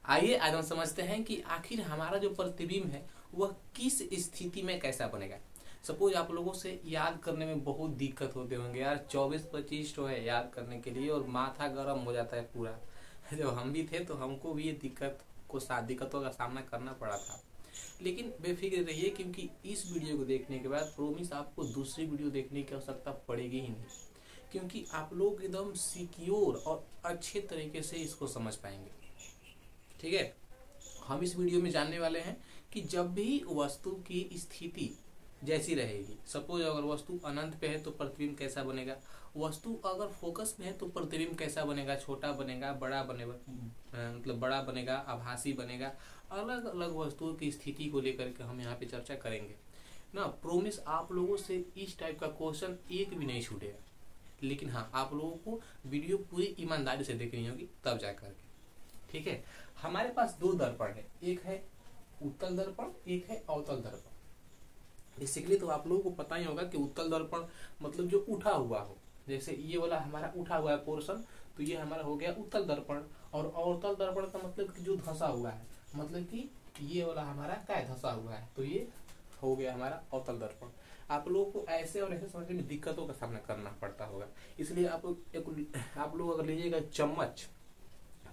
आइए आज हम समझते हैं कि आखिर हमारा जो प्रतिबिंब है वह किस स्थिति में कैसा बनेगा। सपोज आप लोगों से याद करने में बहुत दिक्कत होते होंगे यार, 24-25 तो है याद करने के लिए और माथा गर्म हो जाता है पूरा। जब हम भी थे तो हमको भी ये दिक्कतों का सामना करना पड़ा था। लेकिन बेफिक्र रहिए, क्योंकि इस वीडियो को देखने के बाद प्रोमिस आपको दूसरी वीडियो देखने की आवश्यकता पड़ेगी ही नहीं, क्योंकि आप लोग एकदम सिक्योर और अच्छे तरीके से इसको समझ पाएंगे। ठीक है, हम इस वीडियो में जानने वाले हैं कि जब भी वस्तु की स्थिति जैसी रहेगी, सपोज अगर वस्तु अनंत पे है तो प्रतिबिंब कैसा बनेगा, वस्तु अगर फोकस में है तो प्रतिबिंब कैसा बनेगा, छोटा बनेगा, बड़ा बनेगा, मतलब बड़ा बनेगा, आभासी बनेगा। अलग अलग वस्तुओं की स्थिति को लेकर के हम यहाँ पे चर्चा करेंगे ना। प्रोमिस आप लोगों से इस टाइप का क्वेश्चन एक भी नहीं छूटेगा, लेकिन हाँ आप लोगों को वीडियो पूरी ईमानदारी से देखनी होगी तब जा करके। ठीक है, हमारे पास दो दर्पण है, एक है उत्तल दर्पण, एक है अवतल दर्पण। बेसिकली तो आप लोगों को पता ही होगा कि उत्तल दर्पण मतलब जो उठा हुआ हो, जैसे ये वाला हमारा उठा हुआ है पोर्शन, तो ये हमारा हो गया उत्तल दर्पण। और अवतल दर्पण का मतलब कि जो धंसा हुआ है, मतलब कि ये वाला हमारा क्या धंसा हुआ है, तो ये हो गया हमारा अवतल दर्पण। आप लोगों को ऐसे और ऐसे समझने में दिक्कतों का सामना करना पड़ता होगा, इसलिए आप लोग अगर लीजिएगा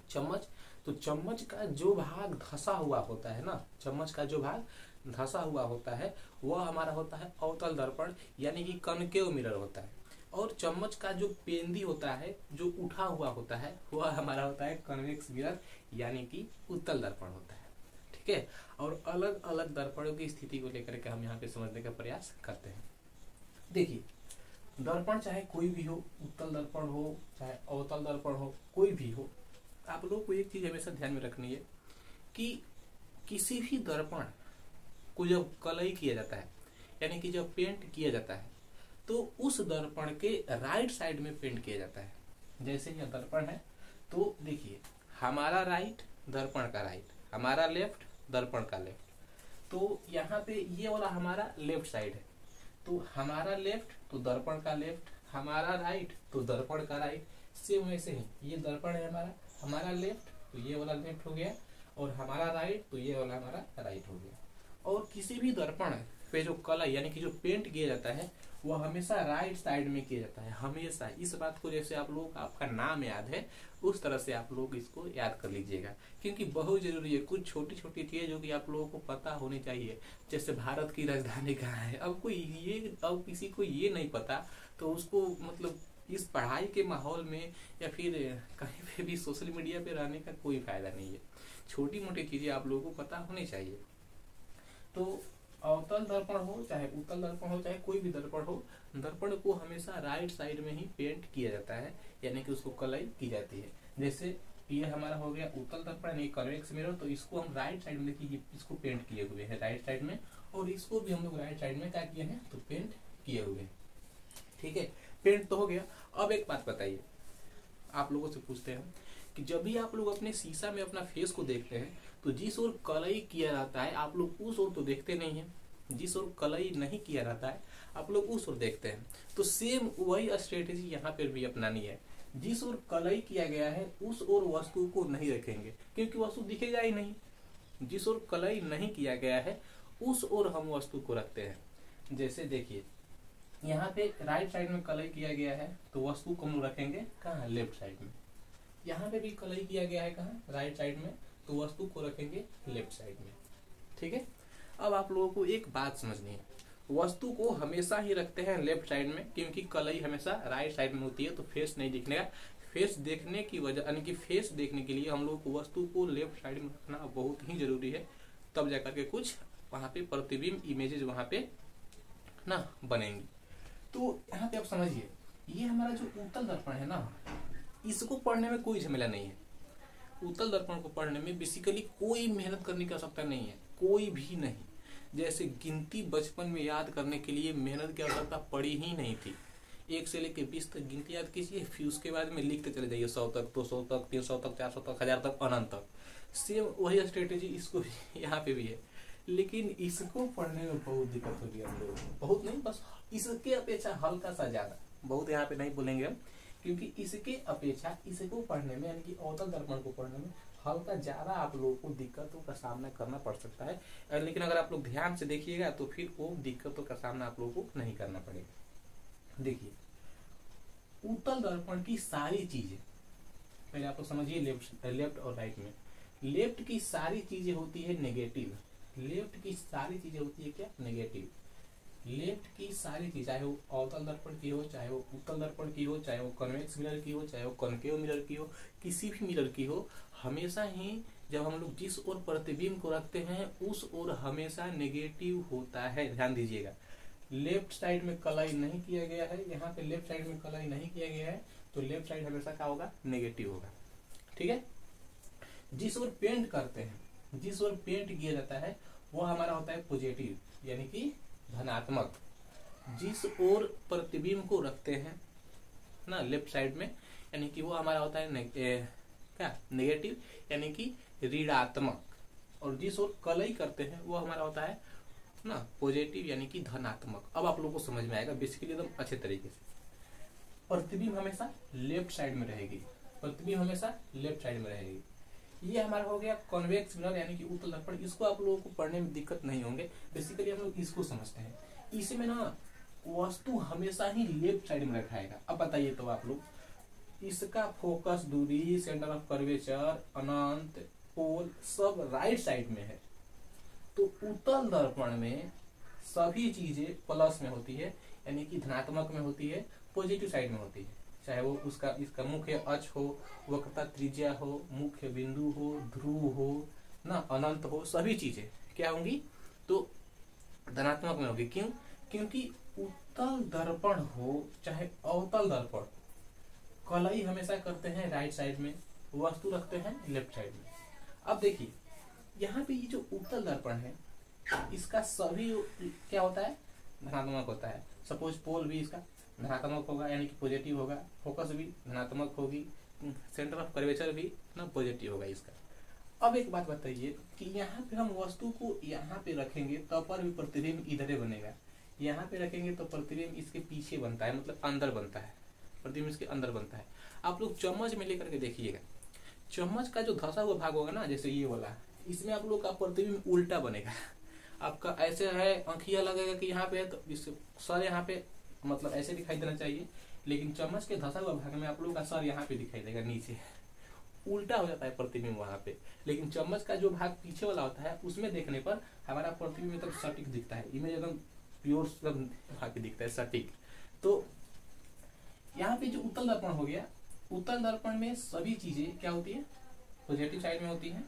चम्मच, तो चम्मच का जो भाग धंसा हुआ होता है ना, चम्मच का जो भाग धंसा हुआ होता है वह हमारा होता है अवतल दर्पण, यानी कि कनकेव मिरर होता है। और चम्मच का जो पेंदी होता है, जो उठा हुआ होता है, वह हमारा होता है कन्वेक्स मिरर, यानी कि उत्तल दर्पण होता है। ठीक है, और अलग अलग दर्पणों की स्थिति को लेकर के हम यहाँ पे समझने का प्रयास करते हैं। देखिए, दर्पण चाहे कोई भी हो, उत्तल दर्पण हो चाहे अवतल दर्पण हो, कोई भी हो, आप लोग को एक चीज हमेशा ध्यान में रखनी है कि किसी भी दर्पण को जब कलई किया जाता है, यानी कि जब पेंट किया जाता है, तो उस दर्पण के राइट साइड में पेंट किया जाता है। जैसे यह दर्पण है, तो देखिए हमारा राइट दर्पण का राइट, हमारा लेफ्ट दर्पण का लेफ्ट। तो यहाँ पे ये वाला हमारा लेफ्ट साइड है, तो हमारा लेफ्ट तो दर्पण का लेफ्ट, हमारा राइट तो दर्पण का राइट। सेम वैसे ही ये दर्पण है हमारा लेफ्ट तो ये वाला लेफ्ट हो गया, और हमारा राइट तो ये वाला हमारा राइट हो गया। और किसी भी दर्पण पे जो कलर यानी कि जो पेंट किया जाता है वह हमेशा राइट साइड में किया जाता है, हमेशा। इस बात को जैसे आप लोग आपका नाम याद है उस तरह से आप लोग इसको याद कर लीजिएगा, क्योंकि बहुत जरूरी है। कुछ छोटी छोटी चीजें जो कि आप लोगों को पता होनी चाहिए, जैसे भारत की राजधानी कहाँ है। अब किसी को ये नहीं पता तो उसको मतलब इस पढ़ाई के माहौल में या फिर कहीं पे भी सोशल मीडिया पे रहने का कोई फायदा नहीं है। छोटी मोटी चीजें आप लोगों को पता होनी चाहिए। तो अवतल दर्पण हो चाहे उत्तल दर्पण हो चाहे कोई भी दर्पण हो, दर्पण को हमेशा राइट साइड में ही पेंट किया जाता है, यानी कि उसको कलई की जाती है। जैसे ये हमारा हो गया उत्तल दर्पण यानी कन्वेक्स मिरर, तो इसको हम राइट साइड में देखिए इसको पेंट किए हुए हैं राइट साइड में, और इसको भी हम लोग राइट साइड में क्या किए हैं तो पेंट किए हुए हैं। ठीक है, पेंट तो हो गया। अब एक बात बताइए, आप लोगों से पूछते हैं कि जब भी आप लोग अपने शीशा में अपना फेस को देखते हैं तो जिस ओर कलई किया जाता है आप लोग उस ओर तो देखते नहीं है, जिस ओर कलई नहीं किया जाता है आप लोग उस ओर देखते हैं। तो सेम वही स्ट्रेटेजी यहाँ पर भी अपनानी है। जिस ओर कलई किया गया है उस ओर वस्तु को नहीं रखेंगे, क्योंकि वस्तु दिखेगा ही नहीं। जिस ओर कलई नहीं किया गया है उस ओर हम वस्तु को रखते हैं। जैसे देखिए यहाँ पे राइट साइड में कलई किया गया है तो वस्तु को हम रखेंगे कहाँ, लेफ्ट साइड में। यहाँ पे भी कलई किया गया है कहाँ, राइट साइड में, तो वस्तु को रखेंगे लेफ्ट साइड में। ठीक है, अब आप लोगों को एक बात समझनी है, वस्तु को हमेशा ही रखते हैं लेफ्ट साइड में, क्योंकि कलई हमेशा राइट साइड में होती है, तो फेस नहीं दिखने का। फेस देखने की वजह यानी कि फेस देखने के लिए हम लोग को वस्तु को लेफ्ट साइड में रखना बहुत ही जरूरी है, तब जाकर के कुछ वहां पे प्रतिबिंब इमेजेस वहां पे ना बनेंगी। तो यहाँ पे आप समझिए, ये हमारा जो उत्तल दर्पण है ना, इसको पढ़ने में कोई झमेला नहीं है। उत्तल दर्पण को पढ़ने में बेसिकली कोई मेहनत करने की आवश्यकता नहीं है, कोई भी नहीं। जैसे गिनती बचपन में याद करने के लिए मेहनत की आवश्यकता पड़ी ही नहीं थी। 1 से लेकर 20 तक गिनती याद कीजिए, फिर उसके बाद में लिखते चले जाइए 100 तक, 200 तक, 300 तक, 400 तक, 1000 तक, अनंत तक। सेम वही स्ट्रेटेजी इसको यहाँ पे भी है, लेकिन इसको पढ़ने में बहुत दिक्कत होगी हम लोगों को। बहुत नहीं, बस इसके अपेक्षा हल्का सा ज्यादा, बहुत यहाँ पे नहीं बोलेंगे हम, क्योंकि इसके अपेक्षा इसको पढ़ने में यानी कि अवतल दर्पण को पढ़ने में हल्का ज्यादा आप लोगों को दिक्कतों का सामना करना पड़ सकता है, लेकिन अगर आप लोग ध्यान से देखिएगा तो फिर वो दिक्कतों का सामना आप लोगों को नहीं करना पड़ेगा। देखिए, उत्तल दर्पण की सारी चीजें, पहले आप लोग समझिए लेफ्ट और राइट में, लेफ्ट की सारी चीजें होती है नेगेटिव, लेफ्ट की सारी चीजें होती है क्या, नेगेटिव। लेफ्ट की सारी चीज, चाहे वो अवतल दर्पण की हो, चाहे वो उत्तल दर्पण की हो, चाहे वो कन्वेक्स मिरर की हो, चाहे वो कॉन्केव मिरर की हो, किसी भी मिरर की हो, हमेशा ही जब हम लोग जिस ओर प्रतिबिंब को रखते हैं उस ओर हमेशा नेगेटिव होता है। ध्यान दीजिएगा, लेफ्ट साइड में कलाई नहीं किया गया है, यहाँ पे लेफ्ट साइड में कलाई नहीं किया गया है, तो लेफ्ट साइड हमेशा क्या होगा, नेगेटिव होगा। ठीक है, जिस ओर पेंट करते हैं, जिस ओर पेंट किया जाता है वो हमारा होता है पॉजिटिव, यानी कि धनात्मक। जिस ओर प्रतिबिंब को रखते हैं ना लेफ्ट साइड में, यानी कि वो हमारा होता है क्या, नेगेटिव, यानी कि ऋणात्मक। और जिस ओर कलई करते हैं वो हमारा होता है ना पॉजिटिव, यानी कि धनात्मक। अब आप लोगों को समझ में आएगा बेसिकली एकदम अच्छे तरीके से। प्रतिबिंब हमेशा लेफ्ट साइड में रहेगी, प्रतिबिंब हमेशा लेफ्ट साइड में रहेगी। ये हमारा हो गया कॉन्वेक्स मिरर, यानी कि उत्तल दर्पण। इसको आप लोगों को पढ़ने में दिक्कत नहीं होंगे, बेसिकली हम लोग इसको समझते हैं। इसमें ना वस्तु हमेशा ही लेफ्ट साइड में रखाएगा। अब बताइए तो आप लोग, इसका फोकस दूरी, सेंटर ऑफ कर्वेचर, अनंत, पोल सब राइट साइड में है। तो उत्तल दर्पण में सभी चीजें प्लस में होती है, यानी कि धनात्मक में होती है, पॉजिटिव साइड में होती है। चाहे वो उसका इसका मुख्य अक्ष हो, वक्रता त्रिज्या हो, मुख्य बिंदु हो, ध्रुव हो ना, अनंत हो, सभी चीजें क्या होंगी, तो धनात्मक में होगी। क्यों? क्योंकि उत्तल दर्पण हो चाहे अवतल दर्पण, कलई हमेशा करते हैं राइट साइड में, वस्तु रखते हैं लेफ्ट साइड में। अब देखिए, यहाँ पे ये जो उत्तल दर्पण है इसका सभी क्या होता है, धनात्मक होता है। सपोज पोल भी इसका धनात्मक होगा, यानी कि पॉजिटिव होगा, फोकस भी धनात्मक होगी, सेंटर ऑफ कर्वेचर भी ना पॉजिटिव होगा इसका। अब एक बात बताइए कि यहाँ पे हम वस्तु को यहाँ पे रखेंगे तो पर भी प्रतिबिंब इधरे बनेगा, यहाँ पे रखेंगे तो प्रतिबिंब इसके पीछे बनता है, मतलब अंदर बनता है, प्रतिबिंब इसके अंदर बनता है। आप लोग चम्मच में लेकर के देखिएगा, चम्मच का जो धसा हुआ भाग होगा ना, जैसे ये वाला, इसमें आप लोग का प्रतिबिंब उल्टा बनेगा। आपका ऐसे है, आंखिया लगेगा कि यहाँ पे है, तो सर यहाँ पे मतलब ऐसे दिखाई देना चाहिए, लेकिन चम्मच के धसा हुआ भाग में आप लोग का सर यहाँ पे दिखाई देगा, नीचे उल्टा हो जाता है प्रतिबिंब वहां पे। लेकिन चम्मच का जो भाग पीछे वाला होता है उसमें देखने पर हमारा प्रतिबिंब एकदम सटीक दिखता है, इमेज एकदम प्योर भाग दिखता है, सटीक। तो यहाँ पे जो उत्तल दर्पण हो गया, उत्तल दर्पण में सभी चीजें क्या होती है, पॉजिटिव साइड में होती है।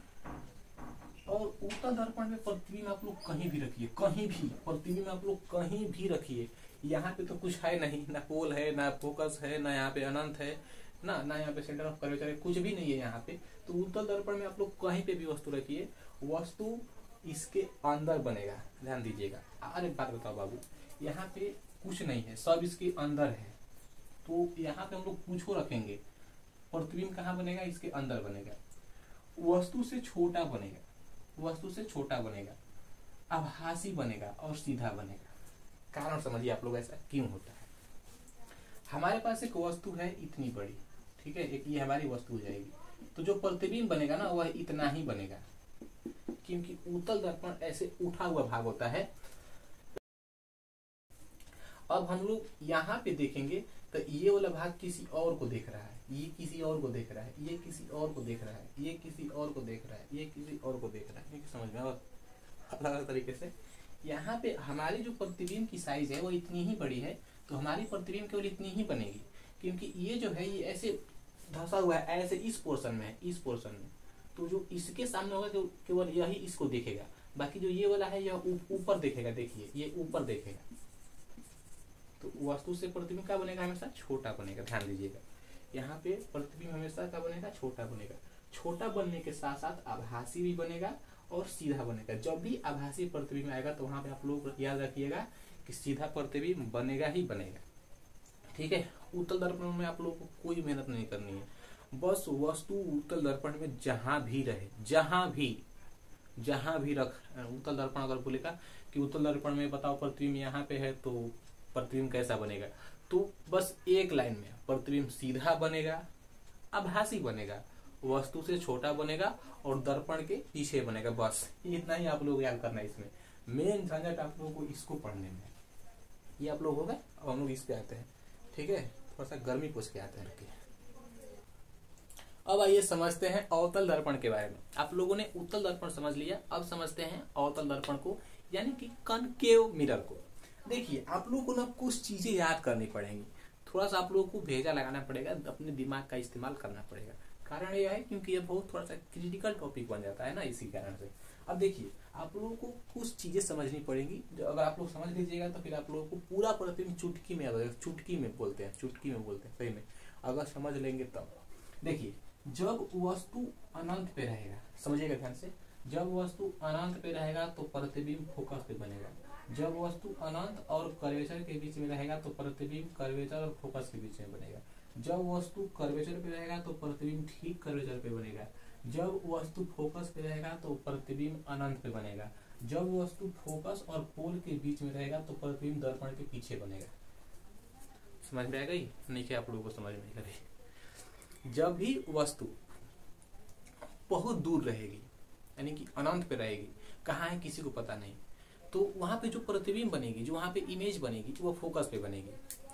और उत्तल दर्पण में प्रतिबिंब आप लोग कहीं भी रखिए, कहीं भी प्रतिबिंब आप लोग कहीं भी रखिए, यहाँ पे तो कुछ है नहीं, ना पोल है, ना फोकस है, ना यहाँ पे अनंत है, ना यहाँ पे सेंटर ऑफ कर्वेचर है, कुछ भी नहीं है यहाँ पे। तो उत्तल दर्पण में आप लोग कहीं पे भी वस्तु रखिए, वस्तु इसके अंदर बनेगा। ध्यान दीजिएगा। अरे बात बताओ बाबू, यहाँ पे कुछ नहीं है, सब इसके अंदर है, तो यहाँ पे हम लोग कुछ को रखेंगे, प्रतिबिंब कहाँ बनेगा, इसके अंदर बनेगा, वस्तु से छोटा बनेगा, वस्तु से छोटा बनेगा, आभासी बनेगा और सीधा बनेगा। कारण समझिए आप लोग ऐसा क्यों होता है। हमारे पास एक वस्तु है इतनी बड़ी, ठीक है, एक ये हमारी वस्तु हो जाएगी, तो जो प्रतिबिंब बनेगा ना वह इतना ही बनेगा, क्योंकि उत्तल दर्पण ऐसे उठा हुआ भाग होता है। अब हम लोग यहाँ पे देखेंगे तो ये वाला भाग किसी और को देख रहा है, ये किसी और को देख रहा है, ये किसी और को देख रहा है, ये किसी और को देख रहा है, ये किसी और को देख रहा है, समझ में? और अलग अलग तरीके से यहाँ पे हमारी जो प्रतिबिंब की साइज है वो इतनी ही बड़ी है, तो हमारी प्रतिबिंब केवल इतनी ही बनेगी, क्योंकि ये जो है ये ऐसे धंसा हुआ है, ऐसे इस पोर्शन में है, इस पोर्शन में, तो जो इसके सामने होगा तो केवल यही इसको देखेगा, बाकी जो ये वाला है यह ऊपर देखेगा। देखिए ये ऊपर देखेगा, तो वस्तु से प्रतिबिंब क्या बनेगा, हमेशा छोटा बनेगा। ध्यान दीजिएगा, यहाँ पे प्रतिबिंब हमेशा क्या बनेगा, छोटा बनेगा। छोटा बनने के साथ साथ आभासी भी बनेगा और सीधा बनेगा। जब भी आभासी प्रतिबिंब आएगा तो वहां पे आप लोग याद रखिएगा कि सीधा प्रतिबिंब बनेगा ही बनेगा, ठीक है। उत्तल दर्पण में आप लोग को कोई मेहनत नहीं करनी है, बस वस्तु उत्तल दर्पण में जहां भी रहे, जहां भी रख, उत्तल दर्पण अगर बोलेगा कि उत्तल दर्पण में बताओ प्रतिबिंब यहाँ पे है तो प्रतिबिंब कैसा बनेगा, तो बस एक लाइन में प्रतिबिंब सीधा बनेगा, आभासी बनेगा वस्तु से छोटा बनेगा और दर्पण के पीछे बनेगा। बस इतना ही आप लोग याद करना है। इसमें मेन झंझट आप लोगों को इसको पढ़ने में। ये आप लोग हो गए। अब हम लोग इस पे आते हैं। ठीक है, थोड़ा सा गर्मी पूछ के आते हैं। अब आइए समझते हैं अवतल दर्पण के बारे में। आप लोगों ने उत्तल दर्पण समझ लिया, अब समझते हैं अवतल दर्पण को, यानी कि कनकेव मिरर को। देखिए आप लोगों को ना कुछ चीजें याद करनी पड़ेंगी, थोड़ा सा आप लोगों को भेजा लगाना पड़ेगा, अपने दिमाग का इस्तेमाल करना पड़ेगा। कारण यह है क्योंकि ये बहुत थोड़ा सा क्रिटिकल टॉपिक बन जाता है ना, इसी कारण से। अब देखिए आप लोगों को कुछ चीजें समझनी पड़ेंगी, जो अगर आप लोग समझ लीजिएगा तो फिर आप लोगों को पूरा प्रतिबिंब चुटकी में आ जाएगा। चुटकी में बोलते हैं सही में, अगर समझ लेंगे तब। देखिए जब वस्तु अनंत पे रहेगा, समझिएगा ध्यान से, जब वस्तु अनंत पे रहेगा तो प्रतिबिंब फोकस पे बनेगा। जब वस्तु अनंत और कर्वेचर के बीच में रहेगा तो प्रतिबिंब कर्वेचर और फोकस के बीच में बनेगा। जब वस्तु कर्वेचर पे रहेगा तो प्रतिबिंब ठीक कर्वेचर पे बनेगा। जब वस्तु फोकस पे रहेगा तो प्रतिबिंब अनंत पे बनेगा। जब वस्तु फोकस और पोल के बीच में रहेगा तो प्रतिबिंब दर्पण के पीछे बनेगा। समझ में आ गई? नहीं क्या आप लोगों को समझ में नहीं लगी? जब भी वस्तु बहुत दूर रहेगी, यानी कि अनंत पे रहेगी, कहाँ है किसी को पता नहीं, तो वहां पे जो प्रतिबिंब बनेगी, जो वहां पे इमेज बनेगी, वो फोकस पे बनेगी।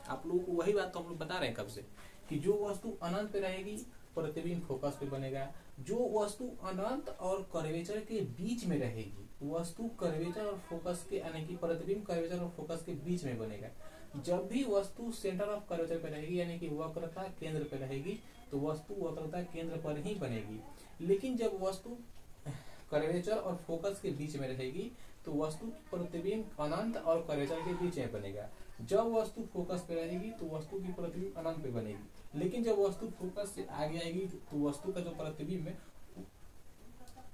आप लोगों को वही बात तो हम लोग बता रहे हैं कब से, कि जो वस्तु अनंत पे रहेगी प्रतिबिंब फोकस पे बनेगा। जो वस्तु अनंत और कर्वेचर के बीच में रहेगी, वस्तु कर्वेचर और फोकस के, यानी कि प्रतिबिंब कर्वेचर और फोकस के बीच में बनेगा। जब भी वस्तु सेंटर ऑफ कर्वेचर पे रहेगी, यानी कि वक्रता केंद्र पे रहेगी, तो वस्तु वक्रता केंद्र पर ही बनेगी। लेकिन जब वस्तु कर्वेचर और फोकस के बीच में रहेगी तो वस्तु प्रतिबिंब अनंत और कर्वेचर के बीच में बनेगा। जब वस्तु फोकस पे रहेगी तो वस्तु की प्रतिबिंब अनंत पे बनेगी। लेकिन जब वस्तु फोकस से आगे आएगी तो वस्तु का जो प्रतिबिंब है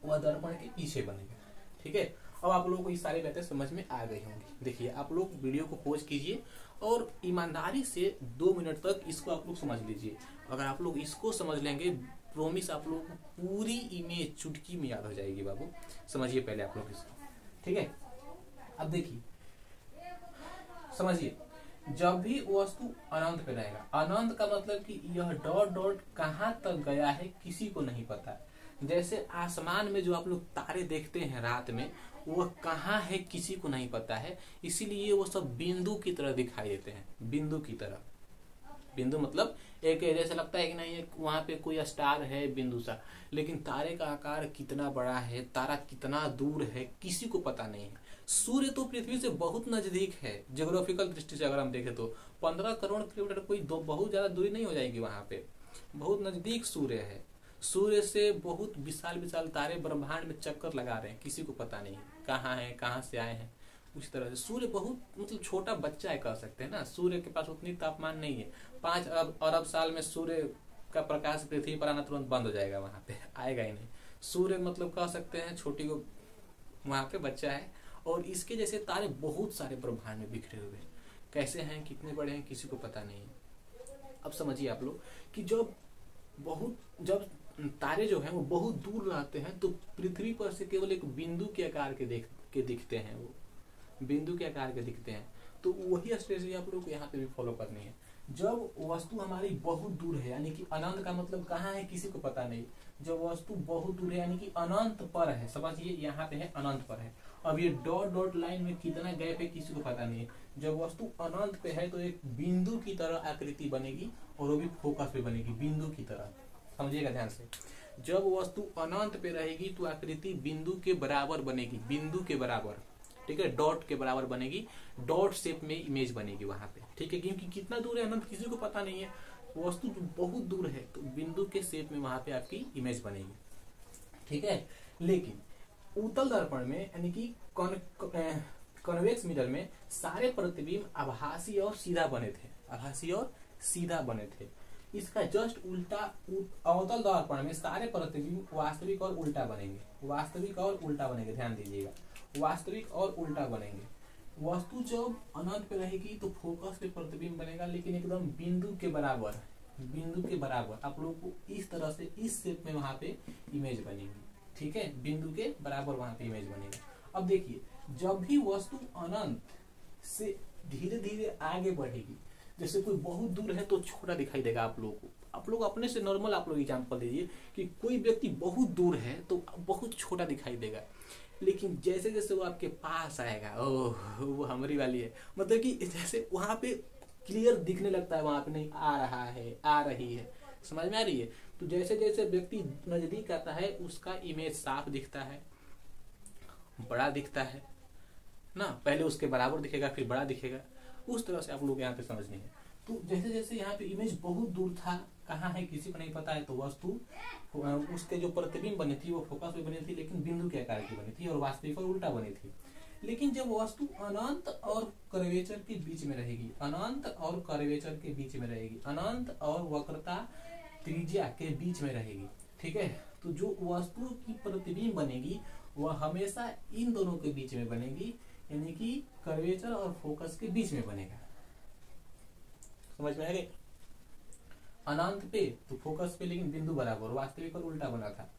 वह दर्पण के पीछे बनेगा। ठीक है, अब आप लोगों को ये सारी बातें समझ में आ गई होंगी। देखिए आप लोग वीडियो को पॉज कीजिए और ईमानदारी से 2 मिनट तक इसको आप लोग समझ लीजिए। अगर आप लोग इसको समझ लेंगे, प्रोमिस आप लोगों को पूरी इमेज चुटकी में याद हो जाएगी। बाबू समझिए पहले आप लोग इसको। ठीक है, अब देखिए समझिए, जब भी वस्तु अनंत पे रहेगा, अनंत का मतलब कि यह डॉट डॉट कहाँ तक गया है किसी को नहीं पता। जैसे आसमान में जो आप लोग तारे देखते हैं रात में, वह कहाँ है किसी को नहीं पता है, इसीलिए वो सब बिंदु की तरह दिखाई देते हैं। बिंदु की तरह, बिंदु मतलब एक जैसे लगता है कि नहीं वहां पे कोई स्टार है बिंदु सा, लेकिन तारे का आकार कितना बड़ा है, तारा कितना दूर है, किसी को पता नहीं है। सूर्य तो पृथ्वी से बहुत नजदीक है, ज्योग्राफिकल दृष्टि से अगर हम देखें तो 15 करोड़ किलोमीटर, कोई बहुत ज्यादा दूरी नहीं हो जाएगी वहां पे, बहुत नजदीक सूर्य है। सूर्य से बहुत विशाल विशाल तारे ब्रह्मांड में चक्कर लगा रहे हैं, किसी को पता नहीं कहाँ है, कहाँ से आए हैं। उस तरह से सूर्य बहुत मतलब छोटा बच्चा है कह सकते हैं ना। सूर्य के पास उतनी तापमान नहीं है। 5 अरब साल में सूर्य का प्रकाश पृथ्वी पर आना तुरंत बंद हो जाएगा, वहां पे आएगा ही नहीं। सूर्य मतलब कह सकते हैं छोटी को वहां पे बच्चा है। और इसके जैसे तारे बहुत सारे ब्रह्मांड में बिखरे हुए हैं, कैसे हैं, कितने बड़े हैं, किसी को पता नहीं है। अब समझिए आप लोग कि जब तारे जो हैं वो बहुत दूर रहते हैं तो पृथ्वी पर से केवल एक बिंदु के आकार के दिखते हैं, वो बिंदु के आकार के दिखते हैं। तो वही स्ट्रेटजी आप लोग को यहाँ पे भी फॉलो करनी है। जब वस्तु हमारी बहुत दूर है, यानी कि अनंत का मतलब कहाँ है किसी को पता नहीं, जब वस्तु बहुत दूर है यानी कि अनंत पर है, समझिए यहाँ पे है अनंत पर है। अब ये डॉट डॉट लाइन में कितना गैप है किसी को पता नहीं है। जब वस्तु अनंत पे है तो एक बिंदु की तरह आकृति बनेगी और वो भी फोकस पे बनेगी, बिंदु की तरह, समझिएगा ध्यान से। जब वस्तु अनंत पे रहेगी तो आकृति बिंदु के बराबर बनेगी, बिंदु के बराबर, ठीक है, डॉट के बराबर बनेगी, डॉट शेप में इमेज बनेगी वहां पे। ठीक है, क्योंकि कितना दूर है अनंत किसी को पता नहीं है, वस्तु जो बहुत दूर है तो बिंदु के शेप में वहां पे आपकी इमेज बनेगी। ठीक है, लेकिन उत्तल दर्पण में यानी कि कॉन्वेक्स मिरर में सारे प्रतिबिंब आभासी और सीधा बने थे, आभासी और सीधा बने थे। इसका जस्ट उल्टा अवतल दर्पण में सारे प्रतिबिंब वास्तविक और उल्टा बनेंगे, वास्तविक और उल्टा बनेंगे, ध्यान दीजिएगा, वास्तविक और उल्टा बनेंगे। वस्तु जब अनंत पे रहेगी तो फोकस पे प्रतिबिंब बनेगा, लेकिन एकदम बिंदु के बराबर, बिंदु के बराबर आप लोग को इस तरह से इस शेप में वहां पे इमेज बनेगी। ठीक है, बिंदु के बराबर वहां पे इमेज बनेगा। अब देखिए, जब भी वस्तु अनंत से धीरे धीरे आगे बढ़ेगी, जैसे कोई बहुत दूर है तो छोटा दिखाई देगा आप लोगों को, आप लोग अपने से नॉर्मल आप लोग एग्जाम्पल दीजिए कि कोई व्यक्ति बहुत दूर है तो बहुत छोटा दिखाई देगा, लेकिन जैसे जैसे वो आपके पास आएगा, ओह वो हमारी वाली है, मतलब कि जैसे वहां पे क्लियर दिखने लगता है, वहां पे नहीं आ रहा है, आ रही है, समझ में आ रही है। तो जैसे जैसे व्यक्ति नजदीक आता है उसका इमेज साफ दिखता है, बड़ा दिखता है ना, पहले उसके बराबर दिखेगा फिर बड़ा दिखेगा, उस तरह से आप लोग यहाँ पे समझनी है। तो जैसे जैसे यहाँ पे इमेज बहुत दूर था, कहाँ है किसी को नहीं पता है, तो वस्तु उसके जो प्रतिबिंब बनी थी वो फोकस में बनी थी लेकिन बिंदु के आकार की बनी थी और वास्तविक और उल्टा बनी थी। लेकिन जब वस्तु अनंत और कर्वेचर के बीच में रहेगी, अनंत और कर्वेचर के बीच में रहेगी, अनंत और वक्रता त्रिज्या के बीच में रहेगी, ठीक है, तो जो वस्तु की प्रतिबिंब बनेगी वह हमेशा इन दोनों के बीच में बनेगी, यानी कि कर्वेचर और फोकस के बीच में बनेगा। समझ में आ गई? अनंत पे तो फोकस पे लेकिन बिंदु बराबर, वास्तविक और उल्टा बना था।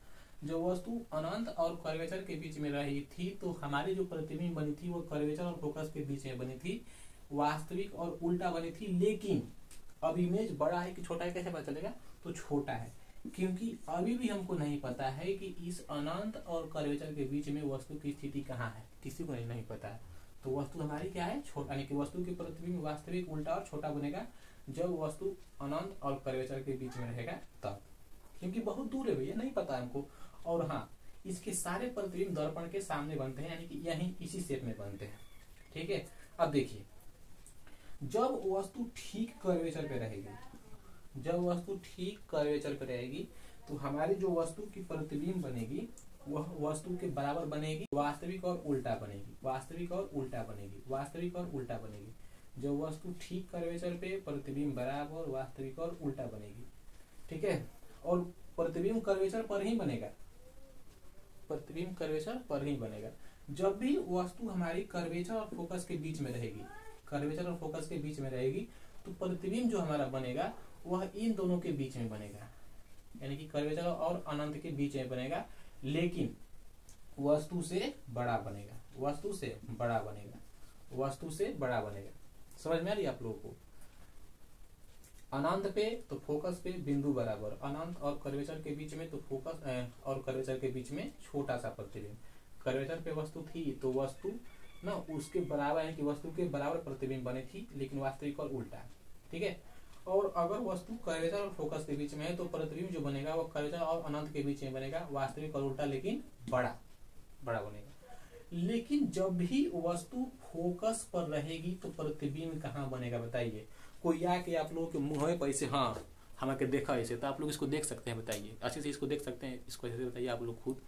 जो वस्तु अनंत और कर्वेचर के बीच में रही थी तो हमारी जो प्रतिबिंब बनी थी वो कर्वेचर और फोकस के बीच में बनी थी, वास्तविक और उल्टा बनी थी। लेकिन अब इमेज बड़ा है कि छोटा है कैसे पता चलेगा? तो छोटा है, क्योंकि अभी भी हमको नहीं पता है कि इस अनंत और कर्वेचर के बीच में वस्तु की स्थिति कहाँ है, किसी को नहीं पता है। तो वस्तु हमारी क्या है? छोटा, यानी कि वस्तु की प्रतिबिंब वास्तविक, उल्टा और छोटा बनेगा जब वस्तु अनंत और कर्वेचर के बीच में रहेगा तब, क्योंकि बहुत दूर है भैया, नहीं पता हमको। और हाँ, इसके सारे प्रतिबिंब दर्पण के सामने बनते हैं, यानी कि यही इसी शेप में बनते हैं, ठीक है। अब देखिए, जब वस्तु ठीक कर्वेचर पे रहेगी, जब वस्तु ठीक कर्वेचर पे रहेगी तो हमारी जो वस्तु की प्रतिबिंब बनेगी वह वस्तु के बराबर बनेगी, वास्तविक और उल्टा बनेगी, वास्तविक और उल्टा बनेगी, वास्तविक और उल्टा बनेगी। जब वस्तु ठीक कर्वेचर पे प्रतिबिंब बराबर, वास्तविक और उल्टा बनेगी, ठीक है। और प्रतिबिंब कर्वेचर पर ही बनेगा, प्रतिबिंब कर्वेचर पर ही बनेगा। जब भी वस्तु हमारी कर्वेचर और फोकस के बीच में रहेगी, कर्वेचर और फोकस के बीच में रहेगी तो प्रतिबिंब जो हमारा बनेगा वह इन दोनों के बीच में बनेगा, यानी कि कर्वेचर और अनंत के बीच में बनेगा, लेकिन वस्तु से बड़ा बनेगा, वस्तु से बड़ा बनेगा, वस्तु से बड़ा बनेगा। समझ में आ रही है आप लोगों को? अनंत पे तो फोकस पे बिंदु बराबर, अनंत और कर्वेचर के बीच में तो फोकस और कर्वेचर के बीच में छोटा सा प्रतिबिंब। कर्वेचर पे वस्तु थी तो वस्तु ना उसके बराबर है कि वस्तु के बराबर प्रतिबिंब बनी थी, लेकिन वास्तविक और उल्टा, ठीक है। और अगर वस्तु कर्वेचर और फोकस के बीच में है तो प्रतिबिंब जो बनेगा वो कर्वेचर और अनंत के बीच में बनेगा, वास्तविक और उल्टा, लेकिन बड़ा बनेगा। लेकिन जब भी वस्तु फोकस पर रहेगी तो प्रतिबिंब कहाँ बनेगा बताइए? कोई आके आप लोगों के मुंह में पैसे, हाँ हम आके देखा ऐसे, तो आप लोग इसको देख सकते हैं, बताइए अच्छे से इसको देख सकते हैं, इसको ऐसे बताइए आप लोग खुद।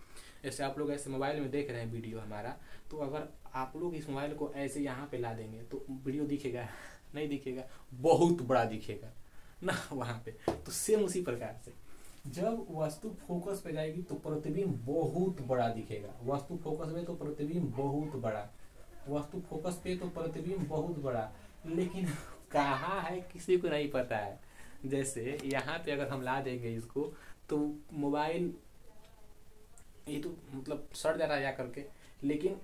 ऐसे आप लोग ऐसे मोबाइल में देख रहे हैं वीडियो हमारा, तो अगर आप लोग इस मोबाइल को ऐसे यहाँ पे ला देंगे तो वीडियो दिखेगा? नहीं दिखेगा, बहुत बड़ा दिखेगा ना वहां पे। तो सेम उसी प्रकार से जब वस्तु फोकस पे जाएगी तो प्रतिबिंब बहुत बड़ा दिखेगा, वस्तु फोकस में तो प्रतिबिंब बहुत बड़ा, वस्तु फोकस पे तो प्रतिबिंब बहुत बड़ा, लेकिन कहाँ है किसी को नहीं पता है। जैसे यहाँ पे अगर हम ला देंगे इसको तो मोबाइल ये तो मतलब सड़ जा रहा है जा करके, लेकिन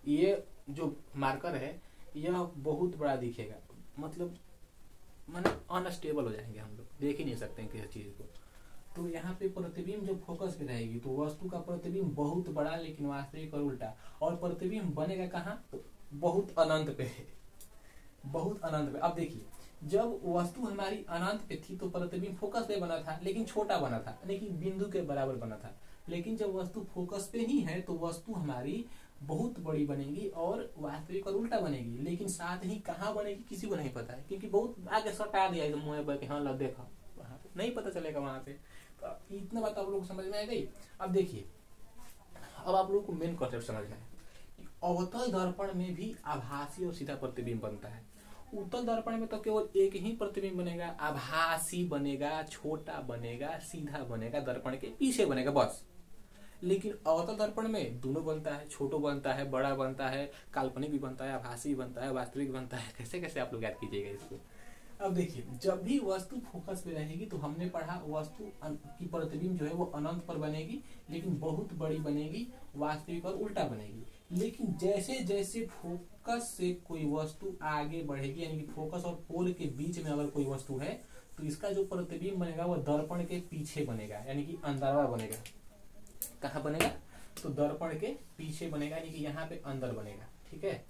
ये जो मार्कर है यह बहुत बड़ा दिखेगा, मतलब माने अनस्टेबल हो जाएंगे, हम लोग देख ही नहीं सकते हैं किसी चीज को। तो यहाँ पे प्रतिबिंब जब फोकस पे रहेगी तो वस्तु का प्रतिबिंब बहुत बड़ा लेकिन वास्तविक और उल्टा, और प्रतिबिंब बनेगा कहाँ? तो बहुत अनंत पे, बहुत अनंत पे। अब देखिए, जब वस्तु हमारी अनंत पे थी तो प्रतिबिंब फोकस पे बना था लेकिन छोटा बना था, लेकिन बिंदु के बराबर बना था। लेकिन जब वस्तु फोकस पे ही है तो वस्तु हमारी बहुत बड़ी बनेगी और वास्तविक और उल्टा बनेगी, लेकिन साथ ही कहाँ बनेगी किसी को नहीं पता है, क्योंकि बहुत आगे सटा दिया एकदम मुंह पे, हाँ लो देखा, नहीं पता चलेगा वहां पे। तो इतना बात आप लोग समझ में आ गई। अब देखिए, अब आप लोग को मेन कॉन्सेप्ट समझ में है कि अवतल दर्पण में भी आभासी और सीधा प्रतिबिंब बनता है। उत्तल दर्पण में तो केवल एक ही प्रतिबिंब बनेगा, आभासी बनेगा, छोटा बनेगा, सीधा बनेगा, दर्पण के पीछे बनेगा बस। लेकिन अवतल दर्पण में दोनों बनता है, छोटो बनता है, बड़ा बनता है, काल्पनिक भी बनता है, आभासी बनता है, वास्तविक बनता है। कैसे कैसे आप लोग याद कीजिएगा इसको। अब देखिए, जब भी वस्तु फोकस में रहेगी तो हमने पढ़ा वस्तु की प्रतिबिंब जो है वो अनंत पर बनेगी लेकिन बहुत बड़ी बनेगी, वास्तविक और उल्टा बनेगी। लेकिन जैसे जैसे फोकस से कोई वस्तु आगे बढ़ेगी, यानी कि फोकस और पोल के बीच में अगर कोई वस्तु है तो इसका जो प्रतिबिंब बनेगा वो दर्पण के पीछे बनेगा, यानी कि अंदरवा बनेगा। कहाँ बनेगा? तो दर्पण के पीछे बनेगा, यानी कि यहाँ पे अंदर बनेगा। ठीक है,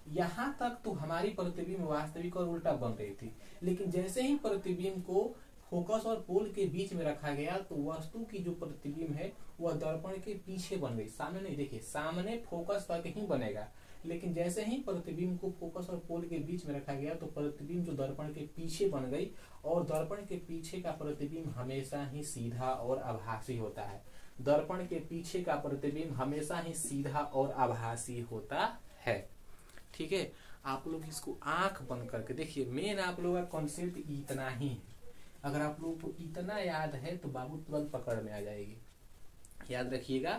यहाँ तक तो हमारी प्रतिबिंब वास्तविक और उल्टा बन रही थी, लेकिन जैसे ही प्रतिबिंब को फोकस और पोल के बीच में रखा गया तो वस्तु की जो प्रतिबिंब है वह दर्पण के पीछे बन गई, सामने नहीं। देखिए, सामने फोकस तक ही बनेगा, लेकिन जैसे ही प्रतिबिंब को फोकस और पोल के बीच में रखा गया तो प्रतिबिंब जो दर्पण के पीछे बन गई, और दर्पण के पीछे का प्रतिबिंब हमेशा ही सीधा और आभासी होता है। दर्पण के पीछे का प्रतिबिंब हमेशा ही सीधा और आभासी होता है। ठीक है, आप लोग इसको आंख बंद करके देखिए। मेन आप लोगों का कॉन्सेप्ट इतना ही है। अगर आप लोगों को इतना याद है तो बाबू तुरंत पकड़ में आ जाएगी। याद रखिएगा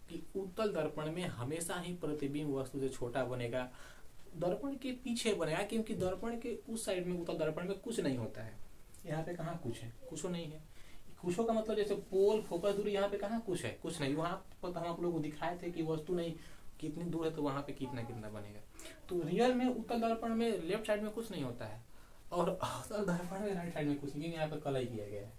कि उत्तल दर्पण में हमेशा ही प्रतिबिंब वस्तु से छोटा बनेगा, दर्पण के पीछे बनेगा, क्योंकि दर्पण के उस साइड में, उत्तल दर्पण में कुछ नहीं होता है। यहाँ पे कहाँ कुछ है? कुछ नहीं है। कुछ का मतलब जैसे पोल फोकस दूरी, यहाँ पे कहाँ कुछ है? कुछ नहीं। वहां पर हम आप लोगों को दिखाए थे कि वस्तु नहीं कितनी दूर है तो वहां पे कितना कितना बनेगा। तो रियल में उत्तल दर्पण में लेफ्ट साइड में कुछ नहीं होता है, और उत्तल दर्पण में राइट साइड में कुछ नहीं, यहाँ पे कलई किया गया है।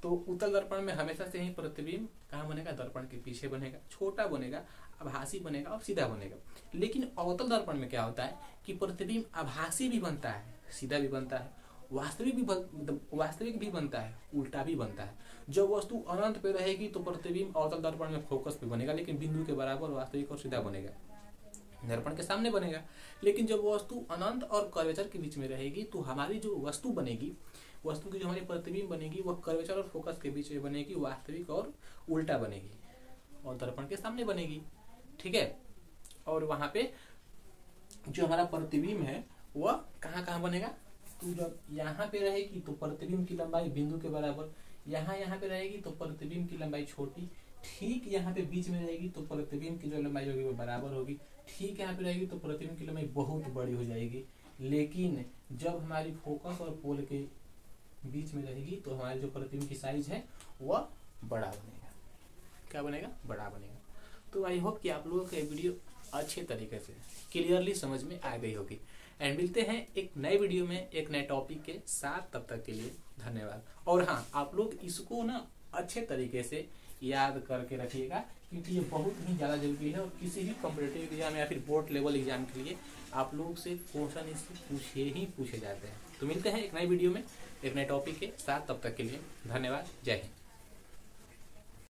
तो उत्तल दर्पण में हमेशा से ही प्रतिबिंब कहाँ बनेगा? दर्पण के पीछे बनेगा, छोटा बनेगा, आभासी बनेगा और सीधा बनेगा। लेकिन अवतल दर्पण में क्या होता है कि प्रतिबिंब आभासी भी बनता है, सीधा भी बनता है, वास्तविक भी बनता है, उल्टा भी बनता है। जब वस्तु अनंत पे रहेगी तो प्रतिबिंब अवतल दर्पण में फोकस पे बनेगा, लेकिन बिंदु के बराबर वास्तविक और सीधा बनेगा, दर्पण के सामने बनेगा। लेकिन जब वस्तु अनंत और कर्वेचर के बीच में रहेगी तो हमारी जो वस्तु बनेगी, वस्तु की जो हमारी प्रतिबिंब बनेगी वह कर्वेचर और फोकस के बीच में बनेगी, वास्तविक और उल्टा बनेगी, और दर्पण के सामने बनेगी। ठीक है, और वहां पे जो हमारा प्रतिबिंब है वह कहाँ कहाँ बनेगा? तो जब यहाँ पे रहेगी तो प्रतिबिंब की लंबाई बिंदु के बराबर, यहाँ पे रहेगी तो प्रतिबिंब की लंबाई छोटी, ठीक यहाँ पे बीच में रहेगी तो प्रतिबिंब की जो लंबाई होगी वो बराबर होगी, ठीक यहाँ पे रहेगी तो प्रतिबिंब की लंबाई बहुत बड़ी हो जाएगी। लेकिन जब हमारी फोकस और पोल के बीच में रहेगी तो हमारी जो प्रतिबिंब की साइज है वह बड़ा बनेगा। क्या बनेगा? बड़ा बनेगा। तो आई होप कि आप लोगों को ये वीडियो अच्छे तरीके से क्लियरली समझ में आ गई होगी। एंड मिलते हैं एक नए वीडियो में एक नए टॉपिक के साथ, तब तक के लिए धन्यवाद। और हाँ, आप लोग इसको ना अच्छे तरीके से याद करके रखिएगा, क्योंकि ये बहुत ही ज़्यादा जरूरी है, और किसी भी कॉम्पिटिटिव एग्जाम या फिर बोर्ड लेवल एग्जाम के लिए आप लोग से क्वेश्चन इससे पूछे जाते हैं। तो मिलते हैं एक नए वीडियो में एक नए टॉपिक के साथ, तब तक के लिए धन्यवाद। जय हिंद।